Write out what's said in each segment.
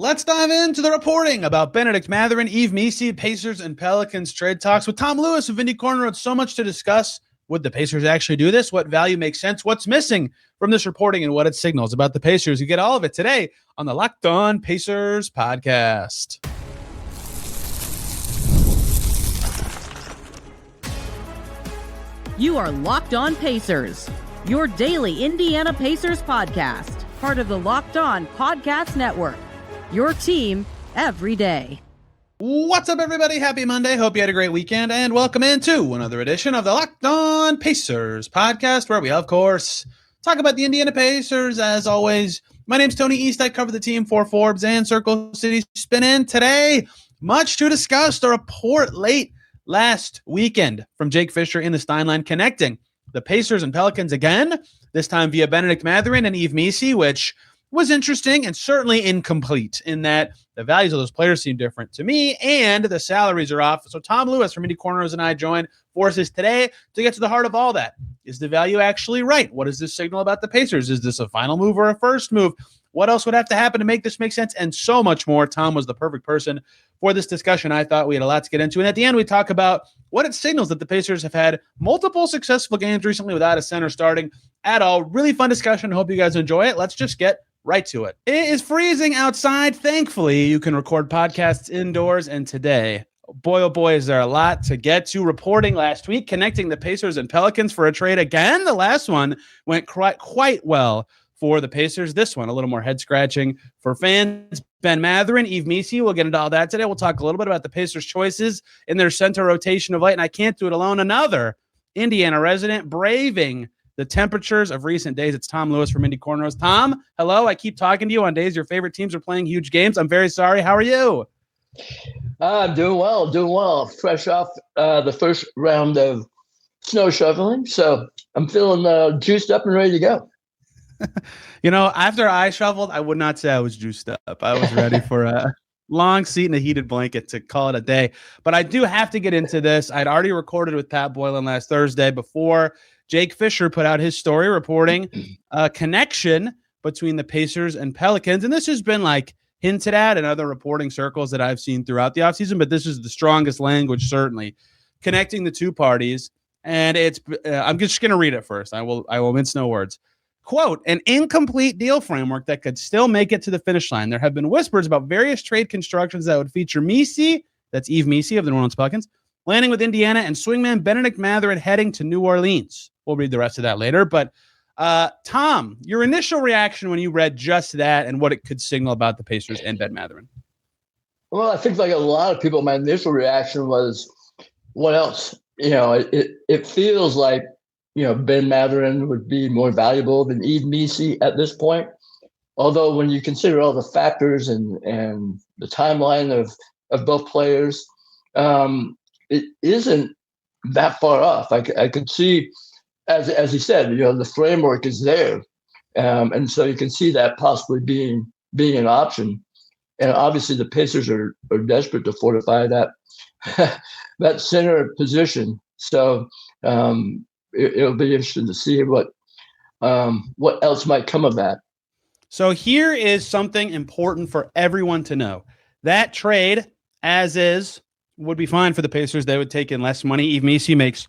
Let's dive into the reporting about Bennedict Mathurin Yves Missi, Pacers and Pelicans trade talks with Tom Lewis of Indy Cornrows. So much to discuss. Would the Pacers actually do this? What value makes sense? What's missing from this reporting and what it signals about the Pacers? You get all of it today on the Locked On Pacers podcast. You are Locked On Pacers, your daily Indiana Pacers podcast, part of the Locked On Podcast Network. Your team every day. What's up, everybody? Happy Monday. Hope you had a great weekend, and welcome into another edition of the Locked On Pacers podcast, where we, of course, talk about the Indiana Pacers. As always, my name's Tony East. I cover the team for Forbes and Circle City Spin In. Today, much to discuss. The report late last weekend from Jake Fisher in the Steinline connecting the Pacers and Pelicans again, this time via Bennedict Mathurin and Yves Missi, which was interesting and certainly incomplete in that the values of those players seem different to me and the salaries are off. So Tom Lewis from Indy Cornrows and I join forces today to get to the heart of all that. Is the value actually right? What does this signal about the Pacers? Is this a final move or a first move? What else would have to happen to make this make sense? And so much more. Tom was the perfect person for this discussion. I thought we had a lot to get into. And at the end, we talk about what it signals that the Pacers have had multiple successful games recently without a center starting at all. Really fun discussion. Hope you guys enjoy it. Let's just get right to it. It is freezing outside. Thankfully, you can record podcasts indoors. And today, boy, oh boy, is there a lot to get to. Reporting last week, connecting the Pacers and Pelicans for a trade again. The last one went quite well for the Pacers. This one, a little more head-scratching for fans. Ben Mathurin, Yves Missi, we'll get into all that today. We'll talk a little bit about the Pacers' choices in their center rotation of late, and I can't do it alone. Another Indiana resident braving the temperatures of recent days. It's Tom Lewis from Indy Cornrows. Tom, hello. I keep talking to you on days your favorite teams are playing huge games. I'm very sorry. How are you? I'm doing well. Fresh off the first round of snow shoveling, so I'm feeling juiced up and ready to go. You know, after I shoveled, I would not say I was juiced up. I was ready for a long seat and a heated blanket to call it a day. But I do have to get into this. I'd already recorded with Pat Boylan last Thursday before Jake Fisher put out his story reporting a connection between the Pacers and Pelicans. And this has been like hinted at in other reporting circles that I've seen throughout the offseason, but this is the strongest language, certainly, connecting the two parties. And it's I'm just going to read it first. I will mince no words. Quote, an incomplete deal framework that could still make it to the finish line. There have been whispers about various trade constructions that would feature Missi, that's Yves Missi of the New Orleans Pelicans, landing with Indiana, and swingman Bennedict Mathurin heading to New Orleans. We'll read the rest of that later. But Tom, your initial reaction when you read just that and what it could signal about the Pacers and Ben Mathurin? Well, I think like a lot of people, my initial reaction was, what else? You know, it feels like, you know, Ben Mathurin would be more valuable than Yves Missi at this point. Although when you consider all the factors and the timeline of both players, it isn't that far off. I could see, as he said, you know, the framework is there, and so you can see that possibly being an option. And obviously, the Pacers are desperate to fortify that that center position. So it'll be interesting to see what else might come of that. So here is something important for everyone to know. That trade, as is, would be fine for the Pacers. They would take in less money. Yves Missi makes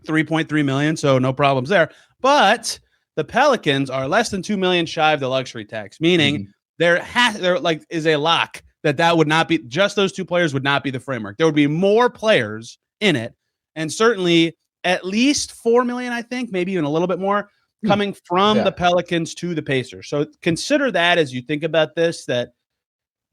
$3.3 million, so no problems there. But the Pelicans are less than $2 million shy of the luxury tax, meaning there is a lock that would not be, just those two players would not be the framework. There would be more players in it, and certainly at least $4 million, I think, maybe even a little bit more, coming from the Pelicans to the Pacers. So consider that as you think about this, that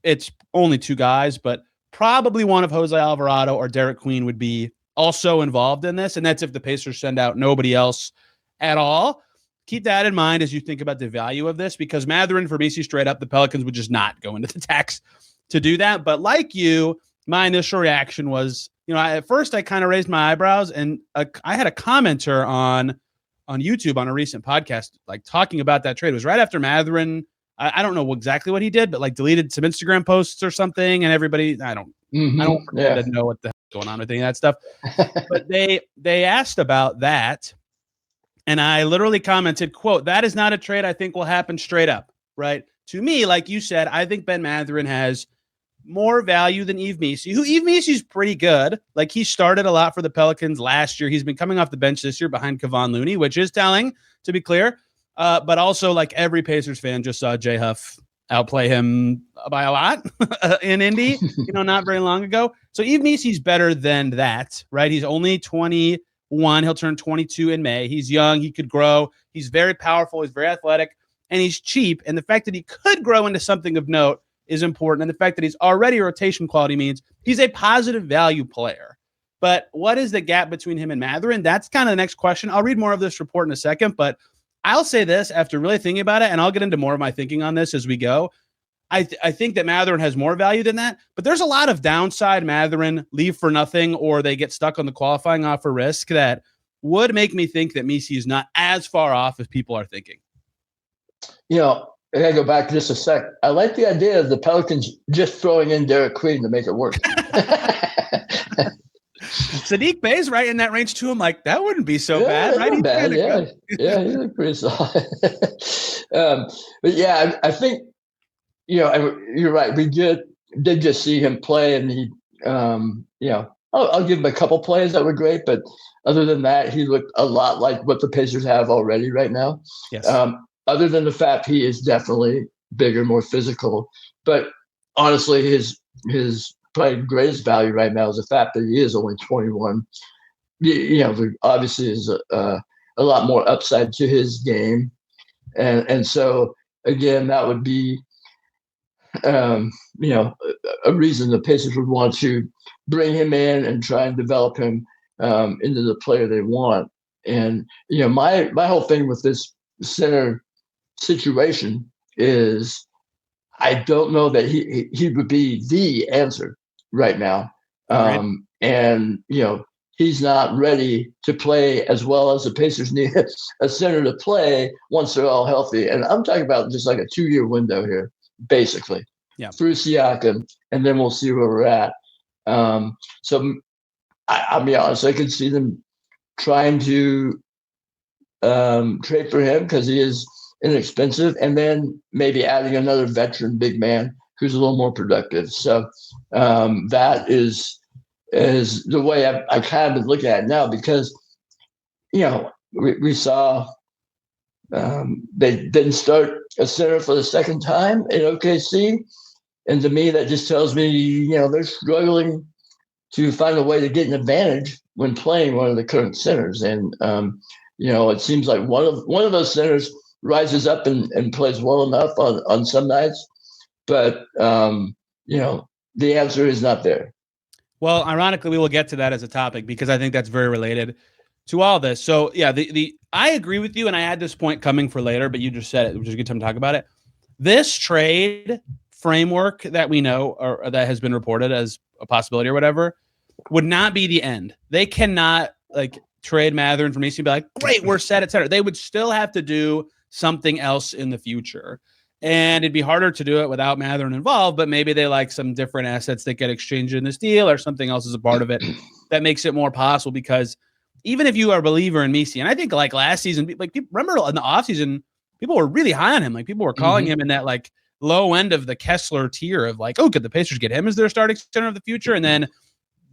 it's only two guys, but probably one of Jose Alvarado or Derek Queen would be also involved in this. And that's if the Pacers send out nobody else at all. Keep that in mind as you think about the value of this, because Mathurin for Missi straight up, the Pelicans would just not go into the tax to do that. But like you, my initial reaction was, you know, at first I kind of raised my eyebrows, and I had a commenter on YouTube on a recent podcast, like talking about that trade. It was right after Mathurin. I don't know exactly what he did, but like deleted some Instagram posts or something, and everybody, I don't know what the hell's going on with any of that stuff. But they asked about that, and I literally commented, quote, "That is not a trade I think will happen straight up." Right? to me, like you said, I think Ben Mathurin has more value than Yves Missi, who Yves Missi's pretty good. Like, he started a lot for the Pelicans last year. He's been coming off the bench this year behind Kevon Looney, which is telling, to be clear. But also, like, every Pacers fan just saw Jay Huff outplay him by a lot in Indy, not very long ago. So Yves Missi's better than that, right? He's only 21. He'll turn 22 in May. He's young. He could grow. He's very powerful. He's very athletic, and he's cheap. And the fact that he could grow into something of note is important. And the fact that he's already rotation quality means he's a positive value player. But what is the gap between him and Mathurin? That's kind of the next question. I'll read more of this report in a second, but I'll say this after really thinking about it, and I'll get into more of my thinking on this as we go. I think that Mathurin has more value than that, but there's a lot of downside Mathurin leave for nothing, or they get stuck on the qualifying offer risk that would make me think that Missi is not as far off as people are thinking. I gotta go back just a sec. I like the idea of the Pelicans just throwing in Derek Queen to make it work. Saddiq Bey's right in that range too. I'm like, that wouldn't be so bad, right? He's bad. He's pretty solid. But yeah, I think you're right. We did just see him play, and he, I'll give him a couple plays that were great, but other than that, he looked a lot like what the Pacers have already right now. Yes. Other than the fact he is definitely bigger, more physical, but honestly, his probably greatest value right now is the fact that he is only 21. There obviously is a lot more upside to his game, and so again, that would be a reason the Pacers would want to bring him in and try and develop him into the player they want. And my whole thing with this center situation is I don't know that he would be the answer right now. And he's not ready to play as well as the Pacers need a center to play once they're all healthy. And I'm talking about just like a 2-year window here, basically, through Siakam, and then we'll see where we're at. So I'll be honest, I could see them trying to trade for him because he is inexpensive, and then maybe adding another veteran big man who's a little more productive. So that is the way I've kind of been looking at it now, because we saw they didn't start a center for the second time in OKC, and to me that just tells me they're struggling to find a way to get an advantage when playing one of the current centers. And it seems like one of those centers rises up and plays well enough on some nights, but the answer is not there. Well, ironically, we will get to that as a topic because I think that's very related to all this. So yeah, I agree with you, and I had this point coming for later, but you just said it, which is a good time to talk about it. This trade framework that we know, or that has been reported as a possibility or whatever, would not be the end. They cannot trade Mathurin for Missi and be like, great, we're set, et cetera. They would still have to do something else in the future. And it'd be harder to do it without Mathurin involved, but maybe they like some different assets that get exchanged in this deal, or something else is a part of it that makes it more possible. Because even if you are a believer in Missi, and I think last season, people remember in the offseason, people were really high on him. People were calling him in that low end of the Kessler tier of could the Pacers get him as their starting center of the future? And then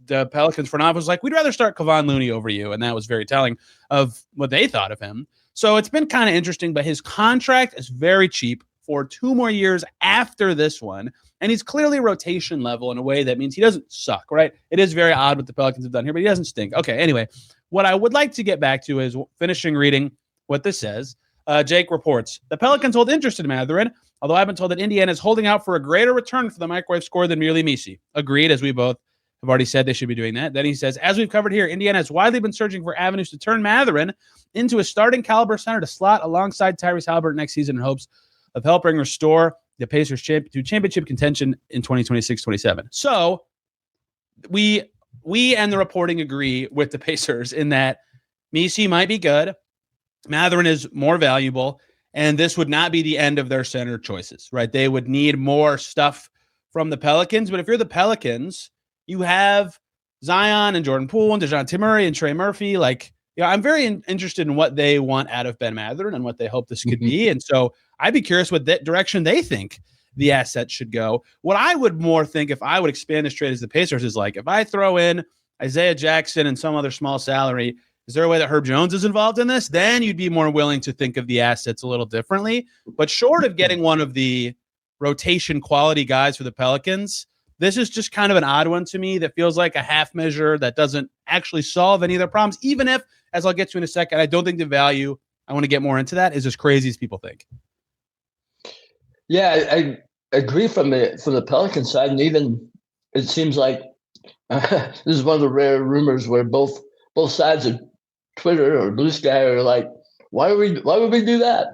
the Pelicans front office was like, we'd rather start Kevon Looney over you. And that was very telling of what they thought of him. So it's been kind of interesting, but his contract is very cheap for 2 more years after this one. And he's clearly rotation level in a way that means he doesn't suck, right? It is very odd what the Pelicans have done here, but he doesn't stink. Okay, anyway, what I would like to get back to is finishing reading what this says. Jake reports, the Pelicans hold interest in Mathurin, although I've been told that Indiana is holding out for a greater return for the microwave scorer than merely Missi. Agreed, as we both have already said they should be doing that. Then he says, as we've covered here, Indiana has widely been searching for avenues to turn Mathurin into a starting caliber center to slot alongside Tyrese Haliburton next season in hopes of helping restore the Pacers to championship contention in 2026-27. So we and the reporting agree with the Pacers in that Missi might be good, Mathurin is more valuable, and this would not be the end of their center choices, right? They would need more stuff from the Pelicans, but if you're the Pelicans, you have Zion and Jordan Poole and DeJounte Murray and Trey Murphy. I'm very interested in what they want out of Ben Mathurin and what they hope this could be. And so I'd be curious what that direction they think the asset should go. What I would more think if I would expand this trade as the Pacers is like, if I throw in Isaiah Jackson and some other small salary, is there a way that Herb Jones is involved in this? Then you'd be more willing to think of the assets a little differently. But short of getting one of the rotation quality guys for the Pelicans, this is just kind of an odd one to me that feels like a half measure that doesn't actually solve any of their problems, even if, as I'll get to in a second, I don't think the value, I want to get more into that, is as crazy as people think. Yeah, I agree from the Pelican side, and even it seems like this is one of the rare rumors where both sides of Twitter or Blue Sky are like, why would we do that?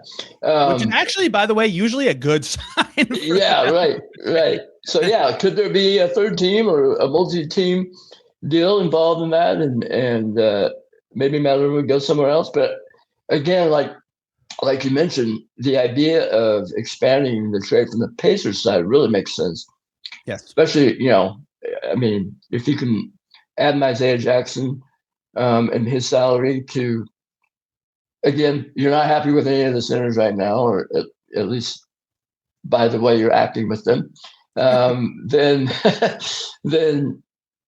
Which is actually, by the way, usually a good sign. Yeah, right. So yeah, could there be a third team or a multi-team deal involved in that, and maybe Mathurin would go somewhere else? But again, like you mentioned, the idea of expanding the trade from the Pacers side really makes sense. Yes, especially I mean, if you can add Isaiah Jackson and his salary to, again, you're not happy with any of the centers right now, or at least by the way you're acting with them, then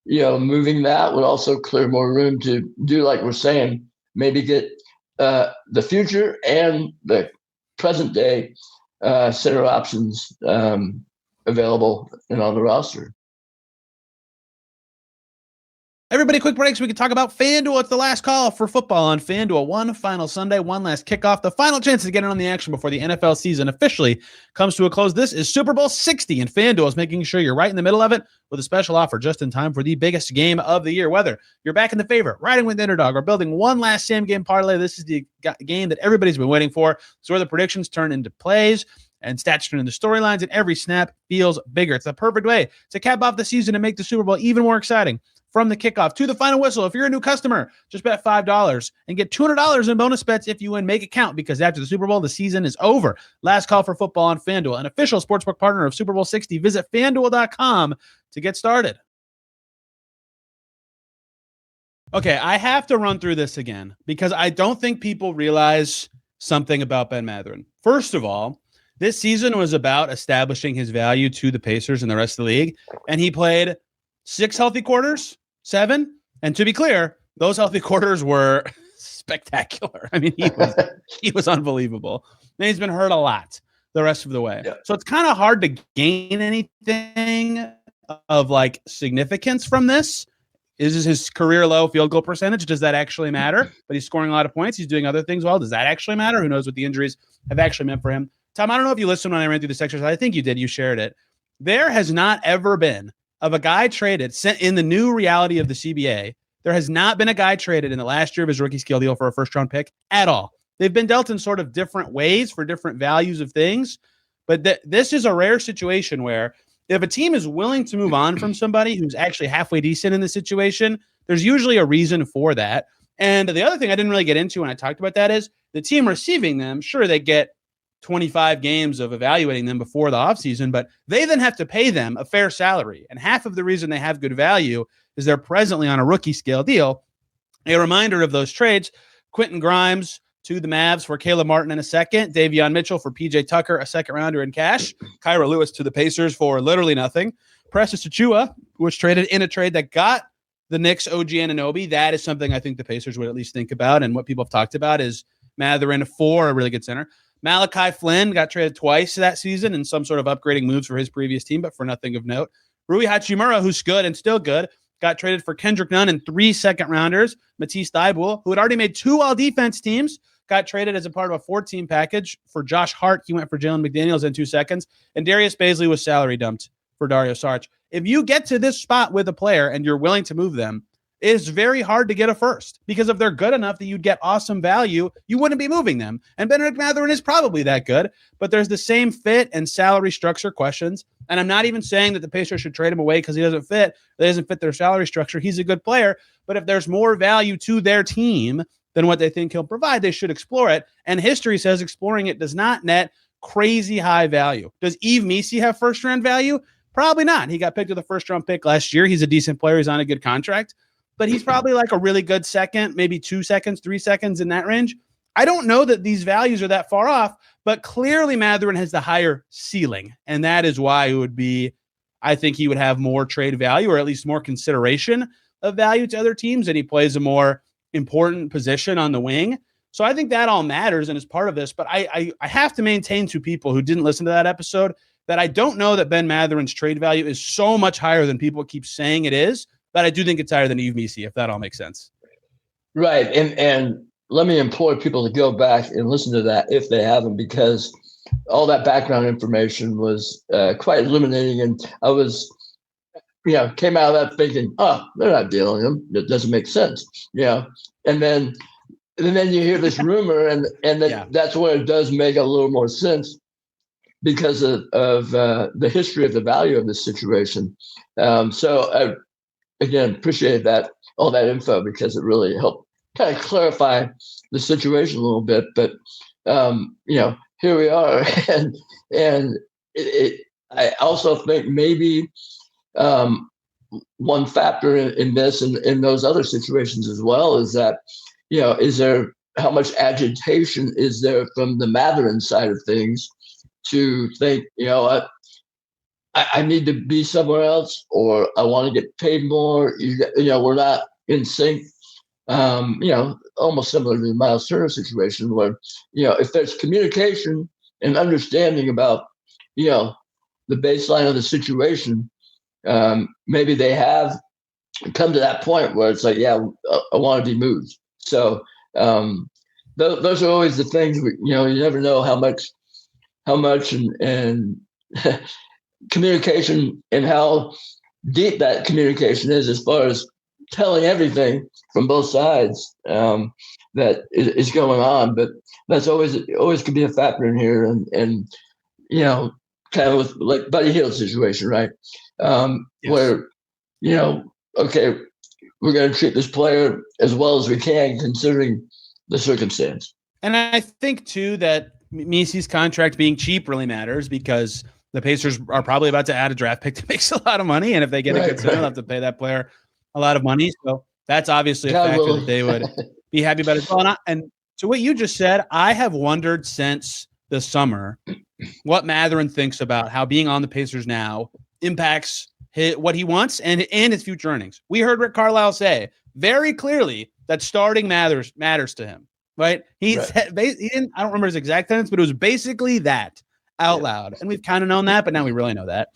moving that would also clear more room to do, like we're saying, maybe get the future and the present day center options available and on the roster. Everybody, quick break so we can talk about FanDuel. It's the last call for football on FanDuel. One final Sunday, one last kickoff. The final chance to get in on the action before the NFL season officially comes to a close. This is Super Bowl 60, and FanDuel is making sure you're right in the middle of it with a special offer just in time for the biggest game of the year. Whether you're back in the favorite, riding with the underdog, or building one last same game parlay, this is the game that everybody's been waiting for. It's where the predictions turn into plays and stats turn into storylines, and every snap feels bigger. It's the perfect way to cap off the season and make the Super Bowl even more exciting. From the kickoff to the final whistle, if you're a new customer, just bet $5 and get $200 in bonus bets if you win. Make it count, because after the Super Bowl, the season is over. Last call for football on FanDuel, an official sportsbook partner of Super Bowl 60. Visit FanDuel.com to get started. Okay, I have to run through this again because I don't think people realize something about Ben Mathurin. First of all, this season was about establishing his value to the Pacers and the rest of the league, and he played 6 healthy quarters, 7. And to be clear, those healthy quarters were spectacular. I mean, he was unbelievable. And he's been hurt a lot the rest of the way. Yeah. So it's kind of hard to gain anything of like significance from this. Is his career low field goal percentage? Does that actually matter? But he's scoring a lot of points. He's doing other things well. Does that actually matter? Who knows what the injuries have actually meant for him? Tom, I don't know if you listened when I ran through this exercise. I think you did. You shared it. There has not ever been of a guy traded in the new reality of the CBA. There has not been a guy traded in the last year of his rookie scale deal for a first-round pick at all. They've been dealt in sort of different ways for different values of things. But this is a rare situation where if a team is willing to move on from somebody who's actually halfway decent in the situation, there's usually a reason for that. And the other thing I didn't really get into when I talked about that is the team receiving them, sure, they get 25 games of evaluating them before the offseason, but they then have to pay them a fair salary. And half of the reason they have good value is they're presently on a rookie scale deal. A reminder of those trades: Quentin Grimes to the Mavs for Caleb Martin in a second, Davion Mitchell for PJ Tucker, a second rounder in cash, Kyra Lewis to the Pacers for literally nothing, Precious Achiuwa was traded in a trade that got the Knicks OG Anunoby. That is something I think the Pacers would at least think about. And what people have talked about is Mathurin for a really good center. Malachi Flynn got traded twice that season in some sort of upgrading moves for his previous team, but for nothing of note. Rui Hachimura, who's good and still good, got traded for Kendrick Nunn and 3 second-rounders. Matisse Thybulle, who had already made 2 all-defense teams, got traded as a part of a 4-team package for Josh Hart. He went for Jalen McDaniels in 2 seconds. And Darius Bazley was salary dumped for Dario Saric. If you get to this spot with a player and you're willing to move them, it's very hard to get a first, because if they're good enough that you'd get awesome value, you wouldn't be moving them. And Bennedict Mathurin is probably that good, but there's the same fit and salary structure questions. And I'm not even saying that the Pacers should trade him away because he doesn't fit their salary structure. He's a good player, but if there's more value to their team than what they think he'll provide, they should explore it. And history says exploring it does not net crazy high value. Does Yves Missi have first-round value? Probably not. He got picked with a first-round pick last year. He's a decent player. He's on a good contract. but he's probably like a really good second, maybe 2 seconds, 3 seconds in that range. I don't know that these values are that far off, but clearly Mathurin has the higher ceiling. And that is why it would be, I think he would have more trade value, or at least more consideration of value to other teams. And he plays a more important position on the wing. So I think that all matters and is part of this. But I have to maintain to people who didn't listen to that episode that I don't know that Ben Mathurin's trade value is so much higher than people keep saying it is, but I do think it's higher than Yves Missi, if that all makes sense. Right. And let me implore people to go back and listen to that if they haven't, because all that background information was quite illuminating. And I was, came out of that thinking, oh, they're not dealing him. It doesn't make sense. And then you hear this rumor, and that's where it does make a little more sense because of the history of the value of this situation. So I, again, appreciate all that info, because it really helped kind of clarify the situation a little bit. But, here we are. and I also think maybe one factor in this and in those other situations as well is that, how much agitation is there from the Mathurin side of things to think, I need to be somewhere else, or I want to get paid more. We're not in sync. Almost similar to the Miles Turner situation, where, if there's communication and understanding about, the baseline of the situation, maybe they have come to that point where it's like, I want to be moved. So those are always the things, you never know how much and communication and how deep that communication is, as far as telling everything from both sides that is going on. But that's always could be a factor in here. And kind of with like Buddy Hield's situation, right? Yes. Where, okay, we're going to treat this player as well as we can, considering the circumstance. And I think, too, that Missi's contract being cheap really matters, because the Pacers are probably about to add a draft pick that makes a lot of money. And if they get a good center, they'll have to pay that player a lot of money. So that's obviously a factor that they would be happy about as well. And to what you just said, I have wondered since the summer what Mathurin thinks about how being on the Pacers now impacts what he wants and his future earnings. We heard Rick Carlisle say very clearly that starting matters to him, right? He didn't, I don't remember his exact sentence, but it was basically that out loud. And we've kind of known that, but now we really know that.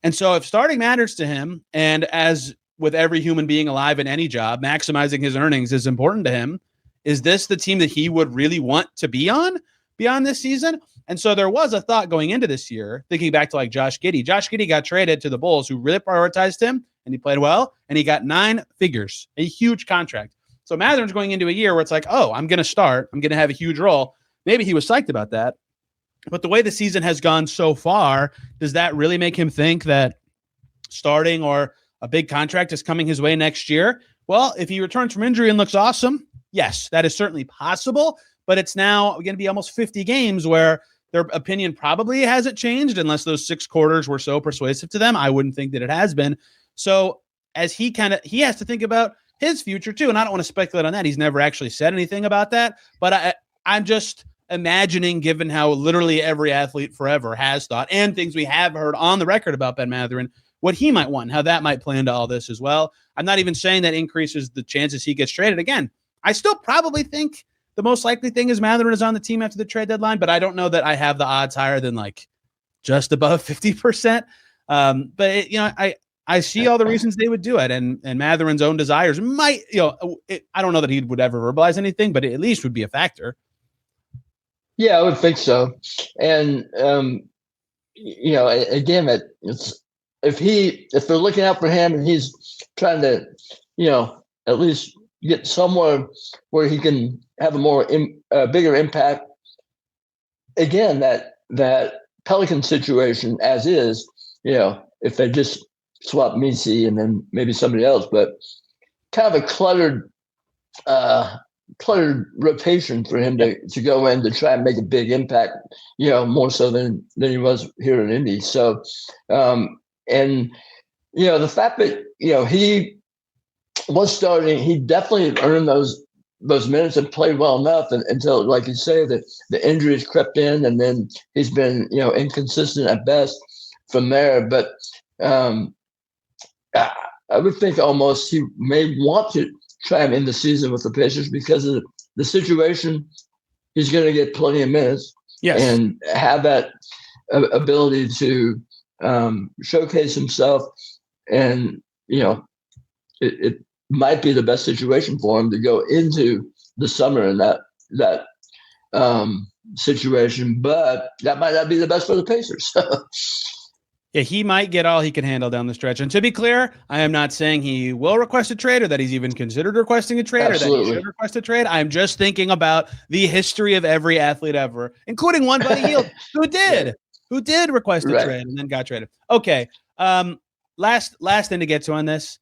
And so if starting matters to him, and as with every human being alive in any job, maximizing his earnings is important to him, is this the team that he would really want to be on beyond this season? And so there was a thought going into this year, thinking back to like Josh Giddey. Josh Giddey got traded to the Bulls, who really prioritized him, and he played well, and he got 9 figures, a huge contract. So Mathurin's going into a year where it's like, oh, I'm going to start. I'm going to have a huge role. Maybe he was psyched about that. But the way the season has gone so far, does that really make him think that starting or a big contract is coming his way next year? Well, if he returns from injury and looks awesome, yes, that is certainly possible. But it's now going to be almost 50 games where their opinion probably hasn't changed, unless those 6 quarters were so persuasive to them. I wouldn't think that it has been. So as he has to think about his future too. And I don't want to speculate on that. He's never actually said anything about that. But I'm just imagining, given how literally every athlete forever has thought, and things we have heard on the record about Ben Mathurin, what he might want, how that might play into all this as well. I'm not even saying that increases the chances he gets traded. Again, I still probably think the most likely thing is Mathurin is on the team after the trade deadline, but I don't know that I have the odds higher than like just above 50%. But I see all the reasons they would do it, and Mathurin's own desires might, I don't know that he would ever verbalize anything, but it at least would be a factor. Yeah, I would think so. And, again, it's if they're looking out for him and he's trying to, at least get somewhere where he can have a bigger impact. Again, that Pelican situation as is, if they just swap Missi and then maybe somebody else, but kind of a cluttered rotation for him to go in to try and make a big impact, more so than he was here in Indy. So, and the fact that he was starting, he definitely earned those minutes and played well enough until, like you say, that the injuries crept in, and then he's been, inconsistent at best from there. But I would think almost he may want to try him in the season with the Pacers because of the situation. He's going to get plenty of minutes, yes, and have that ability to showcase himself. And it might be the best situation for him to go into the summer in that situation, but that might not be the best for the Pacers. Yeah, he might get all he can handle down the stretch. And to be clear, I am not saying he will request a trade or that he's even considered requesting a trade or that he should request a trade. I'm just thinking about the history of every athlete ever, including one Buddy Hield who did request a trade and then got traded. Okay. Last thing to get to on this.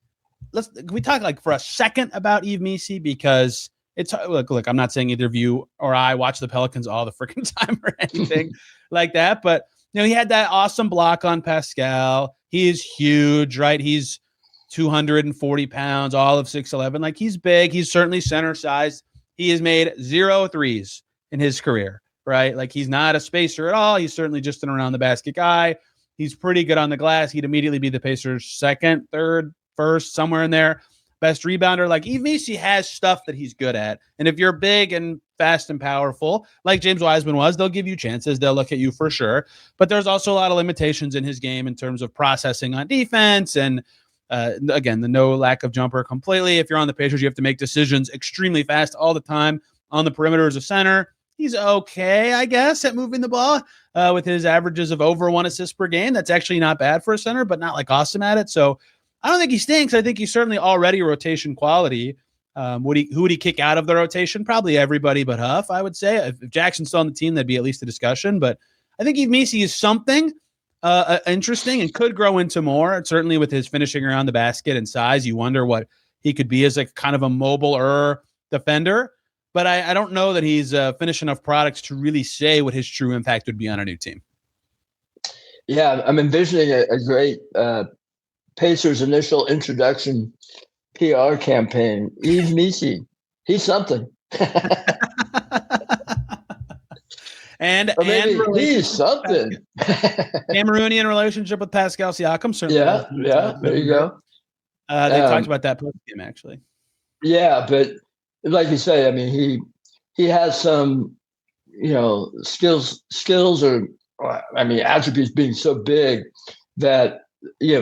Can we talk for a second about Yves Missi, because it's look, I'm not saying either of you or I watch the Pelicans all the freaking time or anything like that, but he had that awesome block on Pascal. He is huge, right? He's 240 pounds, all of 6'11". He's big. He's certainly center sized. He has made 0 threes in his career, right? He's not a spacer at all. He's certainly just an around the basket guy. He's pretty good on the glass. He'd immediately be the Pacers' second, third, first, somewhere in there. Best rebounder. Yves Missi has stuff that he's good at. And if you're big and fast and powerful, like James Wiseman was, they'll give you chances. They'll look at you for sure. But there's also a lot of limitations in his game in terms of processing on defense. And again, the no lack of jumper completely. If you're on the Pacers, you have to make decisions extremely fast all the time on the perimeter as a center. He's okay, I guess, at moving the ball with his averages of over 1 assist per game. That's actually not bad for a center, but not awesome at it. So I don't think he stinks. I think he's certainly already rotation quality. Who would he kick out of the rotation? Probably everybody but Huff, I would say. If Jackson's still on the team, that'd be at least a discussion. But I think Yves Missi is something interesting and could grow into more. Certainly with his finishing around the basket and size, you wonder what he could be as kind of a mobile defender. But I don't know that he's finished enough products to really say what his true impact would be on a new team. Yeah, I'm envisioning a great Pacers initial introduction PR campaign. Yves Missi, he's something. and he's something. Cameroonian relationship with Pascal Siakam, certainly. Yeah, there you go. They talked about that post game, actually. Yeah, but like you say, he has some, skills or attributes being so big that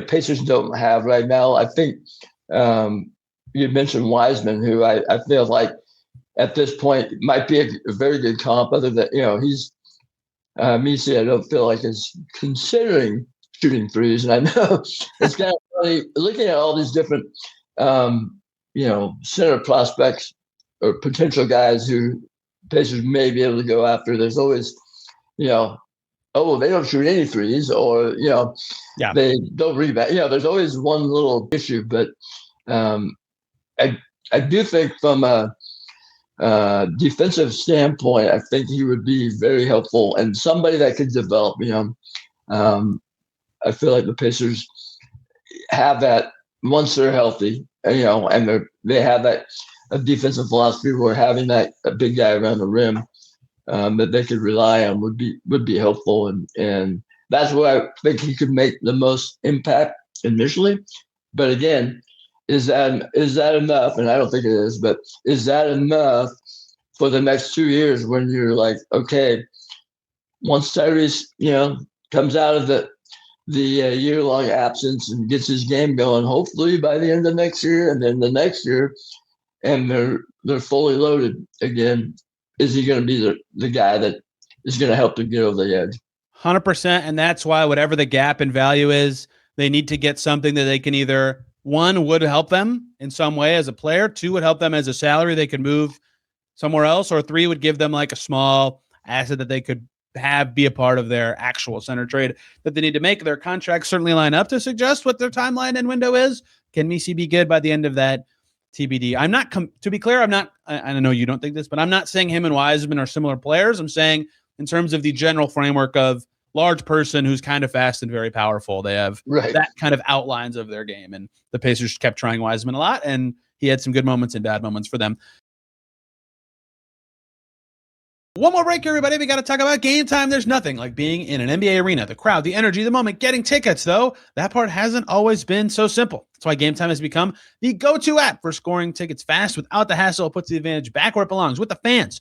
Pacers don't have right now. I think you mentioned Wiseman, who I feel like at this point might be a very good comp. Other than he's Missi, I don't feel like is considering shooting threes, and I know it's kind of funny looking at all these different center prospects or potential guys who Pacers may be able to go after. There's always oh, they don't shoot any threes, or they don't rebound. There's always one little issue, but I do think from a defensive standpoint, I think he would be very helpful and somebody that could develop. I feel like the Pacers have that once they're healthy, and they have that defensive philosophy where having that a big guy around the rim that they could rely on would be helpful, and that's where I think he could make the most impact initially. But again, is that enough? And I don't think it is. But is that enough for the next 2 years when you're like, okay, once Tyrese comes out of the year-long absence and gets his game going, hopefully by the end of next year, and then the next year, and they're fully loaded again. Is he going to be the guy that is going to help them get over the edge? 100%. And that's why whatever the gap in value is, they need to get something that they can either, one, would help them in some way as a player, two, would help them as a salary they could move somewhere else, or three, would give them a small asset that they could have be a part of their actual center trade that they need to make. Their contracts certainly line up to suggest what their timeline and window is. Can Missi be good by the end of that? TBD. I'm not, to be clear, I know you don't think this, but I'm not saying him and Wiseman are similar players. I'm saying in terms of the general framework of large person who's kind of fast and very powerful, they have that kind of outlines of their game. And the Pacers kept trying Wiseman a lot, and he had some good moments and bad moments for them. One more break, everybody. We got to talk about Game Time. There's nothing like being in an NBA arena. The crowd, the energy, the moment. Getting tickets, though, that part hasn't always been so simple. That's why Game Time has become the go-to app for scoring tickets fast without the hassle. It puts the advantage back where it belongs, with the fans.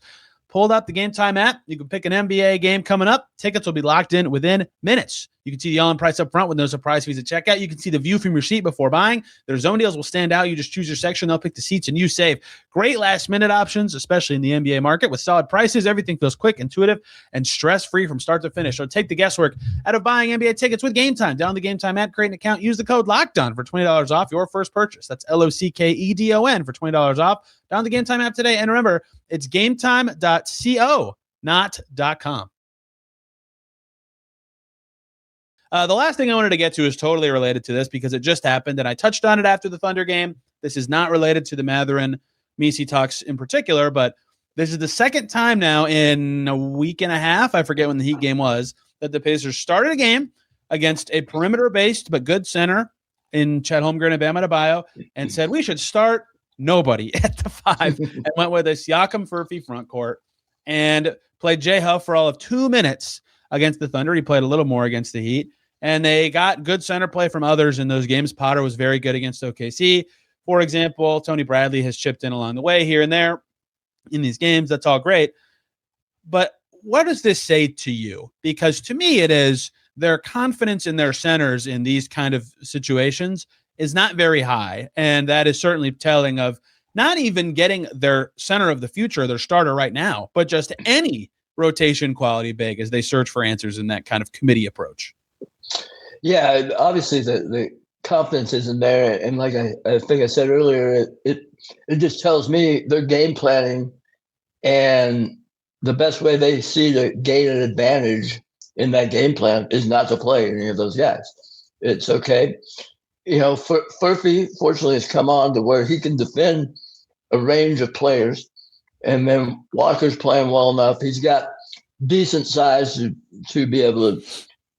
Pulled up the Game Time app. You can pick an NBA game coming up. Tickets will be locked in within minutes. You can see the all-in price up front with no surprise fees at checkout. You can see the view from your seat before buying. Their zone deals will stand out. You just choose your section. They'll pick the seats, and you save. Great last-minute options, especially in the NBA market. With solid prices, everything feels quick, intuitive, and stress-free from start to finish. So take the guesswork out of buying NBA tickets with Game Time. Download the Game Time app, create an account, use the code LOCKEDON for $20 off your first purchase. That's LOCKEDON for $20 off. Download the Game Time app today. And remember, it's gametime.co, not .com. The last thing I wanted to get to is totally related to this because it just happened, and I touched on it after the Thunder game. This is not related to the Mathurin Missi talks in particular, but this is the second time now in a week and a half, I forget when the Heat game was, that the Pacers started a game against a perimeter-based but good center in Chet Holmgren and Bam Adebayo and said we should start nobody at the 5 and went with a Siakam Furphy front court and played Jay Huff for all of 2 minutes against the Thunder. He played a little more against the Heat. And they got good center play from others in those games. Potter was very good against OKC. For example, Tony Bradley has chipped in along the way here and there in these games. That's all great. But what does this say to you? Because to me, it is their confidence in their centers in these kind of situations is not very high. And that is certainly telling of not even getting their center of the future, their starter right now, but just any rotation quality big as they search for answers in that kind of committee approach. Yeah, obviously the confidence isn't there. And like I think I said earlier, it just tells me they're game planning, and the best way they see to gain an advantage in that game plan is not to play any of those guys. It's okay. Furphy, fortunately, has come on to where he can defend a range of players. And then Walker's playing well enough. He's got decent size to be able to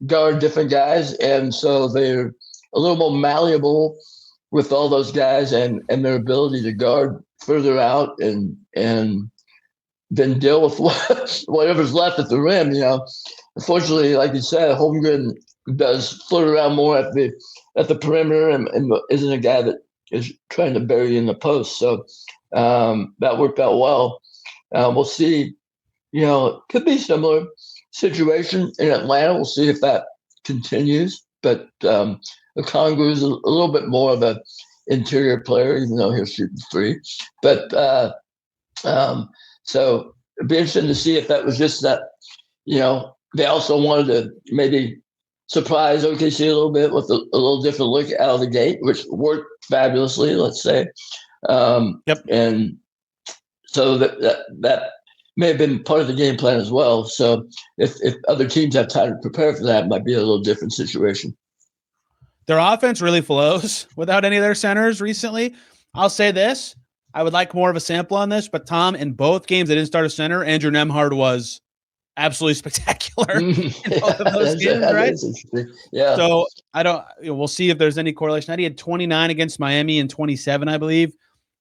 guard different guys, and so they're a little more malleable with all those guys and their ability to guard further out and then deal with whatever's left at the rim. Unfortunately, like you said, Holmgren does float around more at the perimeter and isn't a guy that is trying to bury in the post. So that worked out well. We'll see. It could be similar situation in Atlanta. We'll see if that continues. But Okongwu is a little bit more of an interior player, even though he'll shoot three. But so it'd be interesting to see if that was just that. They also wanted to maybe surprise OKC a little bit with a little different look out of the gate, which worked fabulously, let's say. Yep. And so that may have been part of the game plan as well. So if other teams have time to prepare for that, it might be a little different situation. Their offense really flows without any of their centers recently. I'll say this. I would like more of a sample on this, but Tom, in both games they didn't start a center, Andrew Nembhard was absolutely spectacular in both of those games, right? Yeah. So we'll see if there's any correlation. He had 29 against Miami and 27, I believe,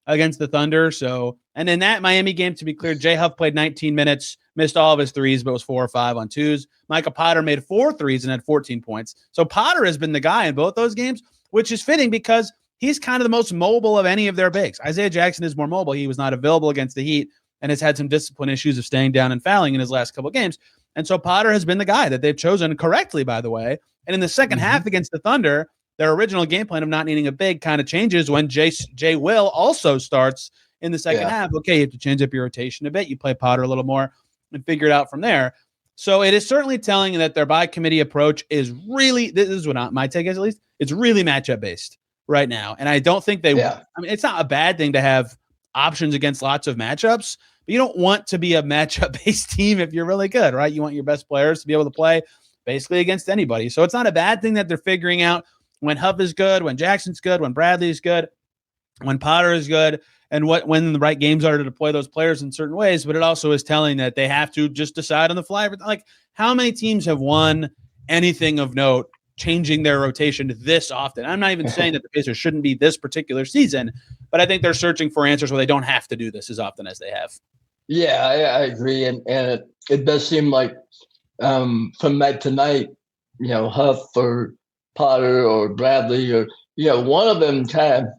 against the Thunder. So, and in that Miami game, to be clear, Jay Huff played 19 minutes, missed all of his threes, but was 4 or 5 on twos. Micah Potter made 4 threes and had 14 points. So Potter has been the guy in both those games, which is fitting because he's kind of the most mobile of any of their bigs. Isaiah Jackson is more mobile. He was not available against the Heat and has had some discipline issues of staying down and fouling in his last couple of games. And so Potter has been the guy that they've chosen correctly, by the way. And in the second half against the Thunder, their original game plan of not needing a big kind of changes when Jay Will also starts in the second half. Okay, you have to change up your rotation a bit. You play Potter a little more and figure it out from there. So it is certainly telling that their by committee approach is really, this is what my take is at least, it's really matchup based right now. And I don't think it's not a bad thing to have options against lots of matchups, but you don't want to be a matchup based team if you're really good, right? You want your best players to be able to play basically against anybody. So it's not a bad thing that they're figuring out when Huff is good, when Jackson's good, when Bradley is good, when Potter is good, and when the right games are to deploy those players in certain ways. But it also is telling that they have to just decide on the fly. Like, how many teams have won anything of note changing their rotation this often. I'm not even saying that the Pacers shouldn't be this particular season, but I think they're searching for answers where they don't have to do this as often as they have. Yeah, I agree. And it does seem like from night to night, Huff or Potter or Bradley or, one of them kind of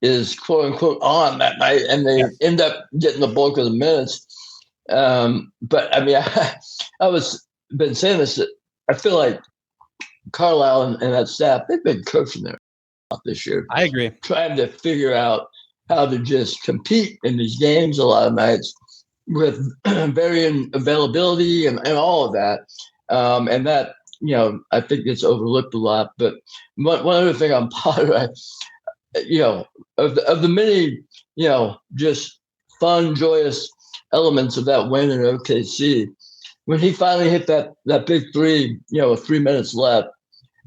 is quote unquote on that night, and they end up getting the bulk of the minutes. But I mean, I was been saying this. I feel like Carlisle and that staff, they've been coaching there this year. I agree. Trying to figure out how to just compete in these games a lot of nights with varying availability and all of that. And that, I think it's overlooked a lot. But one other thing on Potter, of the many, just fun, joyous elements of that win in OKC, when he finally hit that big three, with 3 minutes left,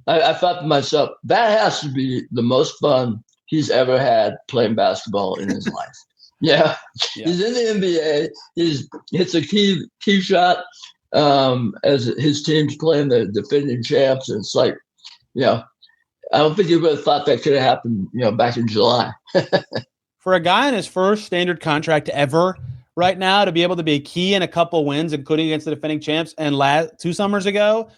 I thought to myself, that has to be the most fun he's ever had playing basketball in his life. Yeah. He's in the NBA. He hits a key shot as his team's playing the defending champs. And it's like, I don't think he would have thought that could have happened, back in July. For a guy in his first standard contract ever right now to be able to be a key in a couple wins, including against the defending champs, and 2 summers ago,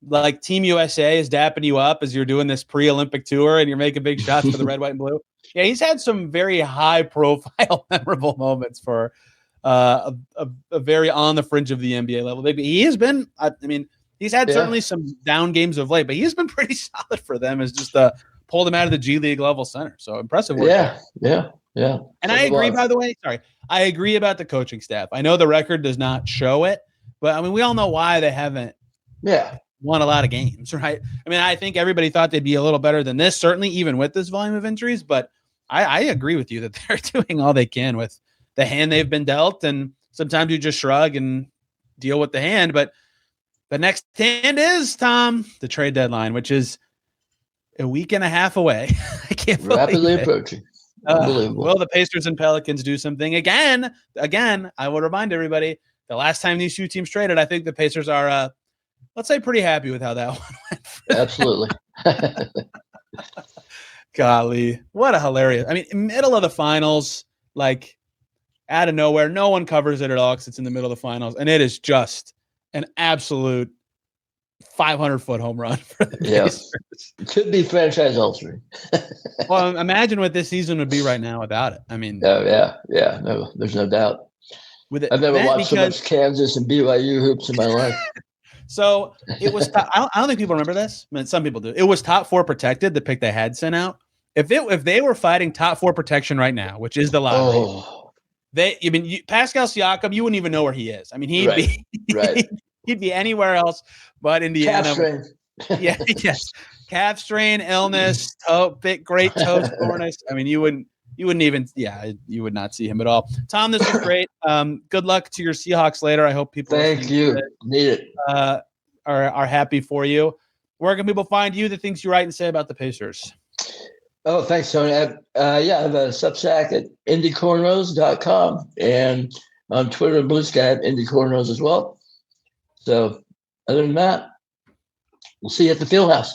like Team USA is dapping you up as you're doing this pre-Olympic tour and you're making big shots for the red, white, and blue. Yeah, he's had some very high-profile, memorable moments for a very on the fringe of the NBA level. He has been, he's had certainly some down games of late, but he's been pretty solid for them as just pulled him out of the G League level center. So impressive work. Yeah. And I agree, by the way, I agree about the coaching staff. I know the record does not show it, but we all know why they haven't won a lot of games, right? I think everybody thought they'd be a little better than this, certainly even with this volume of injuries, but I agree with you that they're doing all they can with the hand they've been dealt, and sometimes you just shrug and deal with the hand, but the next hand is, Tom, the trade deadline, which is a week and a half away. I can't believe rapidly it. Approaching. Unbelievable. Will the Pacers and Pelicans do something again? I will remind everybody, the last time these 2 teams traded, I think the Pacers are, let's say, pretty happy with how that one went. Absolutely. Golly, what a hilarious! Middle of the finals, like out of nowhere, no one covers it at all because it's in the middle of the finals, and it is just an absolute 500-foot home run for the Pacers. It could be franchise altering. Well, imagine what this season would be right now without it. No, there's no doubt. I've never watched so much Kansas and BYU hoops in my life. So it was. I don't think people remember this. Some people do. It was top 4 protected, the pick they had sent out. If they were fighting top 4 protection right now, which is the lottery, Pascal Siakam, you wouldn't even know where he is. He'd be anywhere else but Indiana. Calf strain. Calf strain, illness, great toe soreness. You wouldn't even. You would not see him at all. Tom, this was great. Good luck to your Seahawks later. I hope people thank you. Need it. Are happy for you. Where can people find you? The things you write and say about the Pacers. Oh, thanks, Tony. I have a Substack at IndyCornrows.com and on Twitter and Blue Sky at Indy Cornrows as well. So other than that, we'll see you at the Fieldhouse.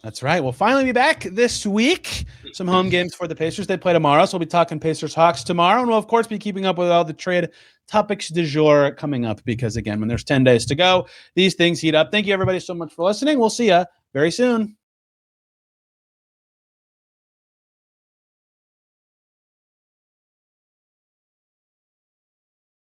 That's right. We'll finally be back this week. Some home games for the Pacers. They play tomorrow, so we'll be talking Pacers-Hawks tomorrow. And we'll, of course, be keeping up with all the trade topics du jour coming up because, again, when there's 10 days to go, these things heat up. Thank you, everybody, so much for listening. We'll see you very soon.